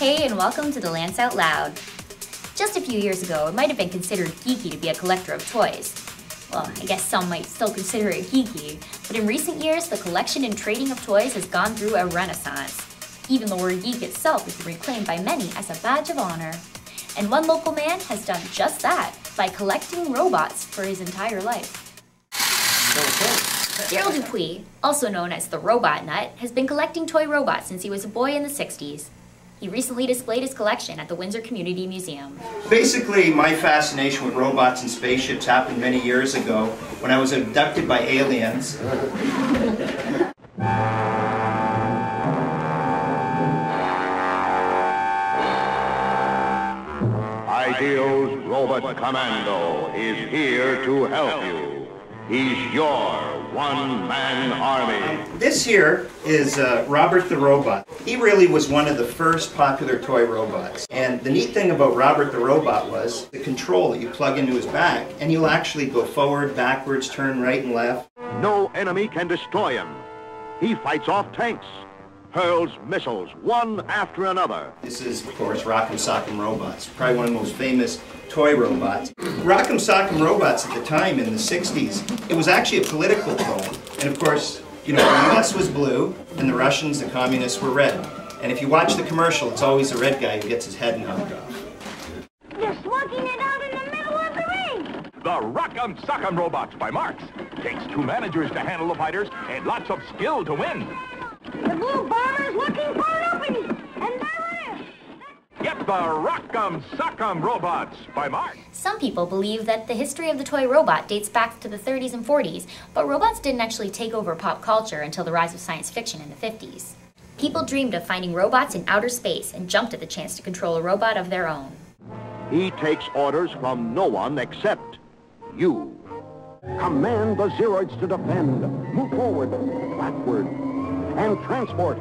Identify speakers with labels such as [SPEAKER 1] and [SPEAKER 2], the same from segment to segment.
[SPEAKER 1] Hey, and welcome to the Lance Out Loud. Just a few years ago, it might have been considered geeky to be a collector of toys. Well, I guess some might still consider it geeky, but in recent years, the collection and trading of toys has gone through a renaissance. Even the word geek itself has been reclaimed by many as a badge of honor. And one local man has done just that by collecting robots for his entire life. Gerald Dupuis, also known as the Robotnut, has been collecting toy robots since he was a boy in the 60s. He recently displayed his collection at the Windsor Community Museum.
[SPEAKER 2] Basically, my fascination with robots and spaceships happened many years ago when I was abducted by aliens.
[SPEAKER 3] Ideal's Robot Commando is here to help you. He's your one-man army.
[SPEAKER 2] This here is Robert the Robot. He really was one of the first popular toy robots. And the neat thing about Robert the Robot was the control that you plug into his back, and he'll actually go forward, backwards, turn right and left.
[SPEAKER 3] No enemy can destroy him. He fights off tanks, hurls missiles one after another.
[SPEAKER 2] This is, of course, Rock'em Sock'em Robots, probably one of the most famous toy robots. Rock'em Sock'em Robots at the time in the 60s, it was actually a political tone. And of course, you know, the US was blue, and the Russians, the communists, were red. And if you watch the commercial, it's always the red guy who gets his head knocked off.
[SPEAKER 4] They're slugging it out in the middle of the ring!
[SPEAKER 5] The Rock'em Sock'em Robots by Marx. Takes 2 managers to handle the fighters and lots of skill to win.
[SPEAKER 4] The blue bomber's looking for an opening, and there it is!
[SPEAKER 5] Get the Rock'em Sock'em Robots by Marx.
[SPEAKER 1] Some people believe that the history of the toy robot dates back to the 30s and 40s, but robots didn't actually take over pop culture until the rise of science fiction in the 50s. People dreamed of finding robots in outer space and jumped at the chance to control a robot of their own.
[SPEAKER 3] He takes orders from no one except you. Command the Zeroids to defend. Move forward, backward, and transport.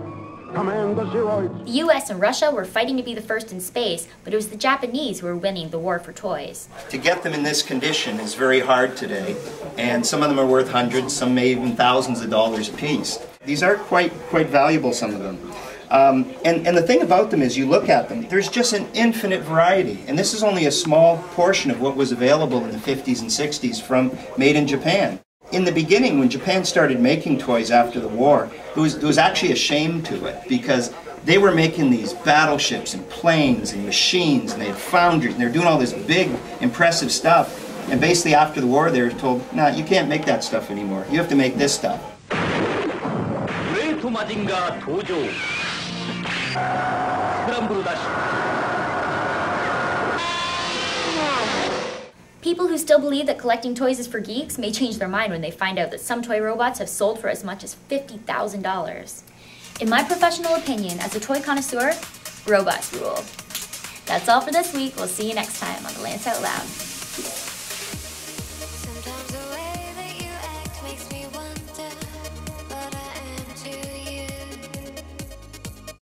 [SPEAKER 3] Command the Zeroids.
[SPEAKER 1] The US and Russia were fighting to be the first in space, but it was the Japanese who were winning the war for toys.
[SPEAKER 2] To get them in this condition is very hard today, and some of them are worth hundreds, some may even thousands of dollars a piece. These are quite valuable, some of them. And the thing about them is you look at them, there's just an infinite variety, and this is only a small portion of what was available in the 50s and 60s from made in Japan. In the beginning, when Japan started making toys after the war, there was actually a shame to it, because they were making these battleships and planes and machines, and they had foundries, and they were doing all this big, impressive stuff. And basically after the war, they were told, nah, you can't make that stuff anymore. You have to make this stuff.
[SPEAKER 1] People who still believe that collecting toys is for geeks may change their mind when they find out that some toy robots have sold for as much as $50,000. In my professional opinion, as a toy connoisseur, robots rule. That's all for this week. We'll see you next time on the Lance Out Loud.